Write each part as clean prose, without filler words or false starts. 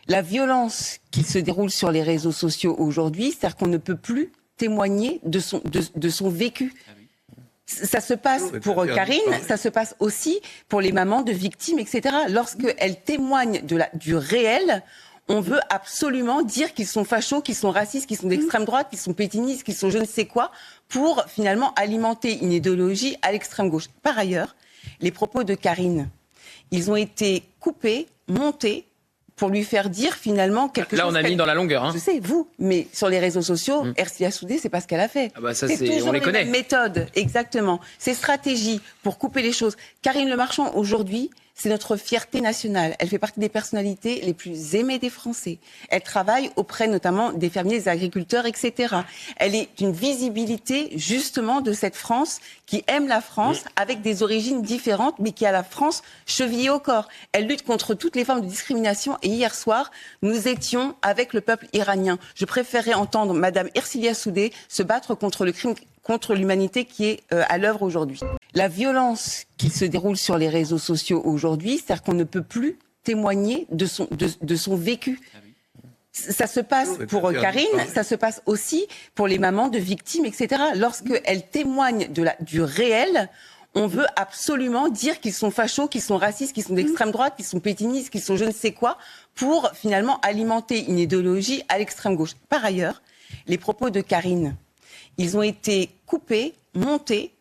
La violence qui se déroule sur les réseaux sociaux aujourd'hui, c'est-à-dire qu'on ne peut plus témoigner de son vécu. Ça se passe pour Karine, ça se passe aussi pour les mamans de victimes, etc. Lorsqu'elles témoignent du réel, on veut absolument dire qu'ils sont fachos, qu'ils sont racistes, qu'ils sont d'extrême droite, qu'ils sont pétinistes, qu'ils sont je ne sais quoi, pour finalement alimenter une idéologie à l'extrême gauche. Par ailleurs, les propos de Karine, ils ont été coupés, montés, pour lui faire dire finalement quelque chose. Là, on a mis dans la longueur. Je sais, vous, mais sur les réseaux sociaux, Ercilia Soudé, c'est pas ce qu'elle a fait. Ah bah ça, c'est toujours on les connaît. mêmes méthodes, exactement. Ces stratégies pour couper les choses. Karine Le Marchand, aujourd'hui, c'est notre fierté nationale. Elle fait partie des personnalités les plus aimées des Français. Elle travaille auprès notamment des fermiers, des agriculteurs, etc. Elle est une visibilité justement de cette France qui aime la France avec des origines différentes, mais qui a la France chevillée au corps. Elle lutte contre toutes les formes de discrimination. Et hier soir, nous étions avec le peuple iranien. Je préférerais entendre Madame Ercilia Soudé se battre contre le crime contre l'humanité qui est à l'œuvre aujourd'hui. La violence qui se déroule sur les réseaux sociaux aujourd'hui, c'est-à-dire qu'on ne peut plus témoigner de son vécu. Ça se passe pour Karine, ça se passe aussi pour les mamans de victimes, etc. Lorsqu'elles témoignent du réel, on veut absolument dire qu'ils sont fachos, qu'ils sont racistes, qu'ils sont d'extrême droite, qu'ils sont pétinistes, qu'ils sont je ne sais quoi, pour finalement alimenter une idéologie à l'extrême gauche. Par ailleurs, les propos de Karine, ils ont été coupés, montés,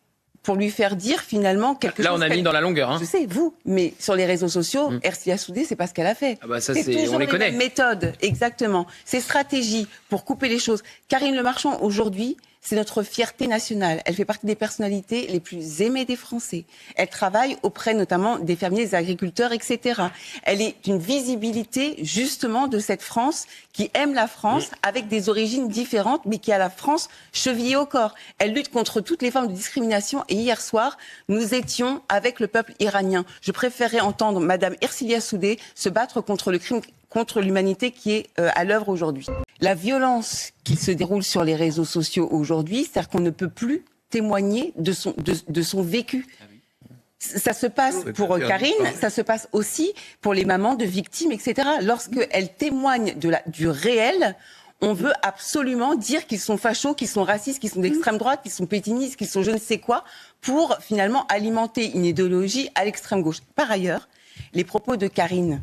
pour lui faire dire finalement quelque chose. Là, on a mis dans la longueur. Je sais, vous, mais sur les réseaux sociaux, Ercilia Soudé, c'est pas ce qu'elle a fait. Ah bah ça, c'est toujours on les connaît. Mêmes méthodes, exactement. Ces stratégies pour couper les choses. Karine Le Marchand, aujourd'hui, c'est notre fierté nationale. Elle fait partie des personnalités les plus aimées des Français. Elle travaille auprès notamment des fermiers, des agriculteurs, etc. Elle est une visibilité justement de cette France qui aime la France avec des origines différentes, mais qui a la France chevillée au corps. Elle lutte contre toutes les formes de discrimination. Et hier soir, nous étions avec le peuple iranien. Je préférerais entendre Madame Ercilia Soudé se battre contre le crime contre l'humanité qui est à l'œuvre aujourd'hui. La violence qui se déroule sur les réseaux sociaux aujourd'hui, c'est-à-dire qu'on ne peut plus témoigner de son vécu. Ça se passe pour Karine, ça se passe aussi pour les mamans de victimes, etc. Lorsqu'elles témoignent du réel, on veut absolument dire qu'ils sont fachos, qu'ils sont racistes, qu'ils sont d'extrême droite, qu'ils sont pétinistes, qu'ils sont je ne sais quoi, pour finalement alimenter une idéologie à l'extrême gauche. Par ailleurs, les propos de Karine,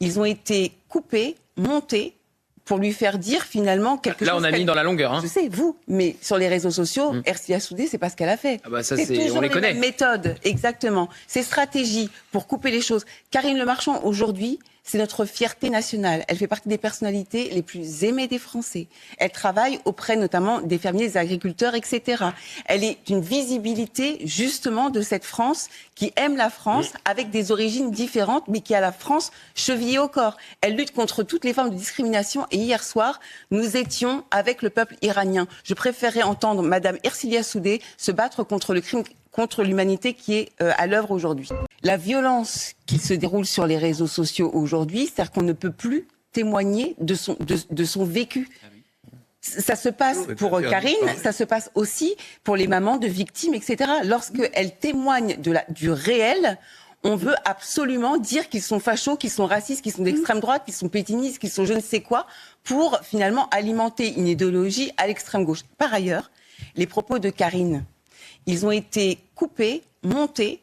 ils ont été coupés, montés, pour lui faire dire finalement quelque chose. Là, on a mis dans la longueur. Je sais, vous, mais sur les réseaux sociaux, Ercilia Soudé, c'est pas ce qu'elle a fait. Ah bah ça, c'est toujours on les connaît. Mêmes méthodes, exactement. Ces stratégies pour couper les choses. Karine Le Marchand, aujourd'hui, c'est notre fierté nationale. Elle fait partie des personnalités les plus aimées des Français. Elle travaille auprès notamment des fermiers, des agriculteurs, etc. Elle est une visibilité justement de cette France qui aime la France avec des origines différentes, mais qui a la France chevillée au corps. Elle lutte contre toutes les formes de discrimination. Et hier soir, nous étions avec le peuple iranien. Je préférerais entendre Madame Ercilia Soudé se battre contre le crime contre l'humanité qui est à l'œuvre aujourd'hui. La violence qui se déroule sur les réseaux sociaux aujourd'hui, c'est-à-dire qu'on ne peut plus témoigner de son vécu. Ça se passe pour Karine, ça se passe aussi pour les mamans de victimes, etc. Lorsqu'elles témoignent du réel, on veut absolument dire qu'ils sont fachos, qu'ils sont racistes, qu'ils sont d'extrême droite, qu'ils sont pétinistes, qu'ils sont je ne sais quoi, pour finalement alimenter une idéologie à l'extrême gauche. Par ailleurs, les propos de Karine, ils ont été coupés, montés,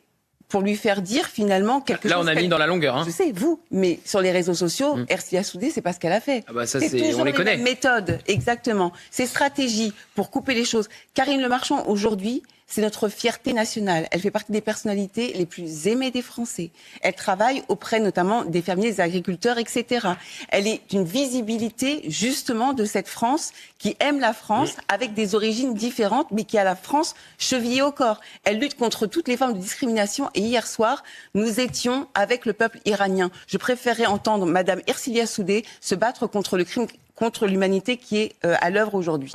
pour lui faire dire finalement quelque chose. Là, on a mis dans la longueur. Je sais, vous, mais sur les réseaux sociaux, Ercilia Soudé, c'est pas ce qu'elle a fait. Ah bah ça, c'est toujours on les connaît. Mêmes méthodes, exactement. Ces stratégies pour couper les choses. Karine Le Marchand, aujourd'hui, c'est notre fierté nationale. Elle fait partie des personnalités les plus aimées des Français. Elle travaille auprès notamment des fermiers, des agriculteurs, etc. Elle est une visibilité justement de cette France qui aime la France avec des origines différentes, mais qui a la France chevillée au corps. Elle lutte contre toutes les formes de discrimination. Et hier soir, nous étions avec le peuple iranien. Je préférerais entendre Madame Ercilia Soudé se battre contre le crime contre l'humanité qui est à l'œuvre aujourd'hui.